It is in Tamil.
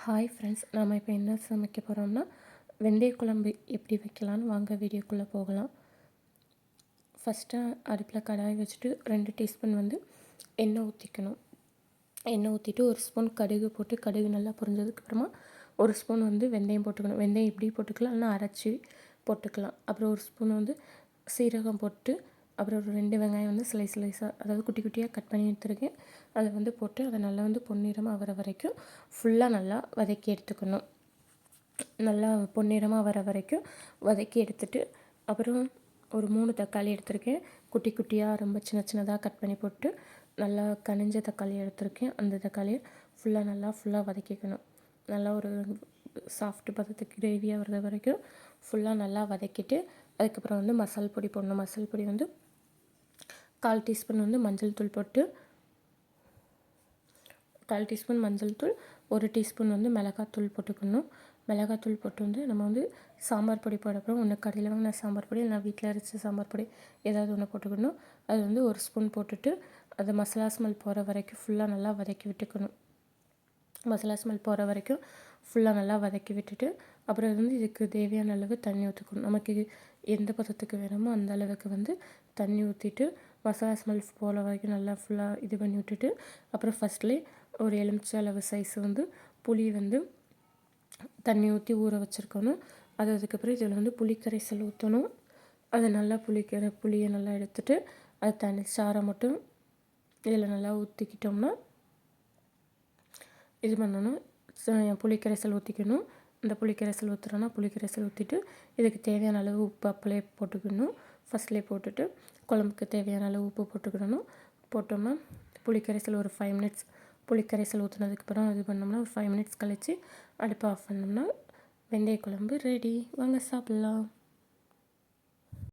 ஹாய் ஃப்ரெண்ட்ஸ், நாம் இப்போ என்ன சமைக்க போகிறோம்னா வெந்தய குழம்பு எப்படி வைக்கலான்னு வாங்க வீடியோக்குள்ளே போகலாம். ஃபஸ்ட்டு அடுப்பில் கடாய் வச்சுட்டு 2 டீஸ்பூன் எண்ணெய் ஊற்றிக்கணும். எண்ணெய் ஊற்றிட்டு 1 ஸ்பூன் கடுகு போட்டு கடுகு நல்லா பொரிஞ்சதுக்கப்புறமா 1 ஸ்பூன் வெந்தயம் போட்டுக்கணும். வெந்தயம் இப்படி போட்டுக்கலாம், இல்லைனா அரைச்சி போட்டுக்கலாம். அப்புறம் 1 ஸ்பூன் சீரகம் போட்டு, அப்புறம் ஒரு 2 வெங்காயம் ஸ்லைஸாக, அதாவது குட்டி குட்டியாக கட் பண்ணி எடுத்துருக்கேன். அதை போட்டு அதை நல்லா பொன்னிறமாக வர வரைக்கும் ஃபுல்லாக நல்லா வதக்கி எடுத்துக்கணும். நல்லா பொன்னிறமாக வர வரைக்கும் வதக்கி எடுத்துட்டு, அப்புறம் ஒரு 3 தக்காளி எடுத்திருக்கேன். குட்டி குட்டியாக ரொம்ப சின்ன சின்னதாக கட் பண்ணி போட்டு நல்லா கனிஞ்ச தக்காளி எடுத்திருக்கேன். அந்த தக்காளியை ஃபுல்லாக வதக்கிக்கணும். நல்லா ஒரு சாஃப்ட் பதத்துக்கு கிரேவியாக வர்ற வரைக்கும் ஃபுல்லாக நல்லா வதக்கிட்டு, அதுக்கப்புறம் மசால் பொடி போடணும். மசால் பொடி 1/4 டீஸ்பூன் மஞ்சள் தூள் போட்டு, 1/4 டீஸ்பூன் மஞ்சள் தூள், 1 டீஸ்பூன் மிளகாத்தூள் போட்டுக்கணும். மிளகாத்தூள் போட்டு நம்ம சாம்பார் பொடி போடுறப்போ ஒன்று கடையில் வாங்கின சாம்பார் பொடி, இல்லை வீட்டில் அரைச்ச சாம்பார் பொடி ஏதாவது ஒன்று போட்டுக்கணும். அது 1 ஸ்பூன் போட்டுட்டு அது மசாலா ஸ்மெல் போகிற வரைக்கும் ஃபுல்லாக நல்லா வதக்கி விட்டுக்கணும். மசாலா ஸ்மெல் போகிற வரைக்கும் ஃபுல்லாக நல்லா வதக்கி விட்டுட்டு, அப்புறம் இதுக்கு தேவையான அளவு தண்ணி ஊற்றிக்கணும். நமக்கு எந்த பதத்துக்கு வேணுமோ அந்த அளவுக்கு தண்ணி ஊற்றிட்டு, மசாலா ஸ்மெல் போகிற வரைக்கும் நல்லா ஃபுல்லாக இது பண்ணி விட்டுட்டு, அப்புறம் ஃபஸ்ட்லேயே ஒரு எலுமிச்சை அளவு சைஸ் புளி தண்ணி ஊற்றி ஊற வச்சுருக்கணும். அதுக்கப்புறம் இதில் புளி கரைசல் ஊற்றணும். அதை நல்லா புளியை நல்லா எடுத்துகிட்டு, அது தண்ணி சாறை மட்டும் இதில் நல்லா ஊற்றிக்கிட்டோம்னா இது பண்ணணும். புளிக்கரைசல் ஊற்றிக்கணும். இந்த புளிக்கரைசல் ஊற்றுறோன்னா புளிக்கரைசல் ஊற்றிட்டு, இதுக்கு தேவையான அளவு உப்பு அப்படியே போட்டுக்கணும். ஃபஸ்ட்லேயே போட்டுட்டு குழம்புக்கு தேவையான அளவு உப்பு போட்டுக்கிடணும். போட்டோம்னா புளிக்கரைசல் ஒரு 5 மினிட்ஸ் புளிக்கரைசல் ஊற்றுனதுக்கப்புறம் இது பண்ணோம்னா ஒரு 5 மினிட்ஸ் கழித்து அடுப்பை ஆஃப் பண்ணோம்னா வெந்தய குழம்பு ரெடி. வாங்க சாப்பிட்லாம்.